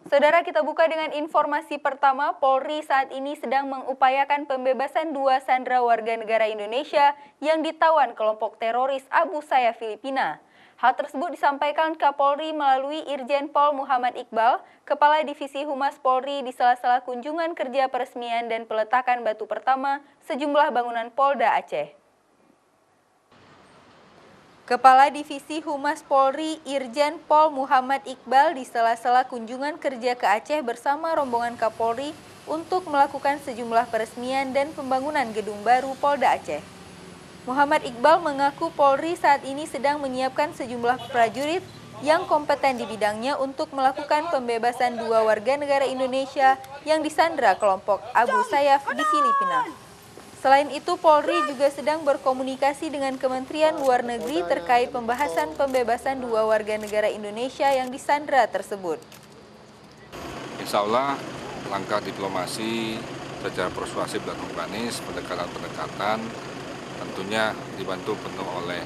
Saudara, kita buka dengan informasi pertama. Polri saat ini sedang mengupayakan pembebasan 2 sandera warga negara Indonesia yang ditawan kelompok teroris Abu Sayyaf Filipina. Hal tersebut disampaikan Kapolri melalui Irjen Pol Muhammad Iqbal, Kepala Divisi Humas Polri di sela-sela kunjungan kerja peresmian dan peletakan batu pertama sejumlah bangunan Polda Aceh. Kepala Divisi Humas Polri Irjen Pol Muhammad Iqbal di sela-sela kunjungan kerja ke Aceh bersama rombongan Kapolri untuk melakukan sejumlah peresmian dan pembangunan gedung baru Polda Aceh. Muhammad Iqbal mengaku Polri saat ini sedang menyiapkan sejumlah prajurit yang kompeten di bidangnya untuk melakukan pembebasan 2 warga negara Indonesia yang disandra kelompok Abu Sayyaf di Filipina. Selain itu, Polri juga sedang berkomunikasi dengan Kementerian Luar Negeri terkait pembahasan pembebasan 2 warga negara Indonesia yang disandra tersebut. Insya Allah, langkah diplomasi secara persuasif dan humanis, pendekatan-pendekatan tentunya dibantu penuh oleh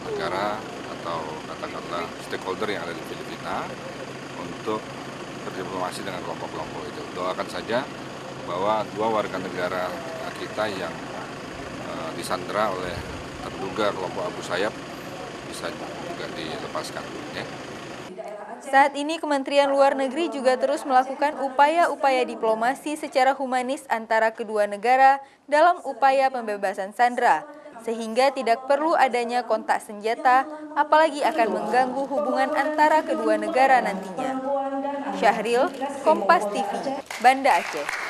negara atau katakanlah stakeholder yang ada di Filipina untuk berdiplomasi dengan kelompok-kelompok itu. Doakan saja bahwa 2 warga negara kita yang disandra oleh terduga kelompok Abu Sayyaf bisa juga dilepaskan. Ya. Saat ini Kementerian Luar Negeri juga terus melakukan upaya-upaya diplomasi secara humanis antara kedua negara dalam upaya pembebasan sandera, sehingga tidak perlu adanya kontak senjata, apalagi akan mengganggu hubungan antara kedua negara nantinya. Syahril, Kompas TV, Banda Aceh.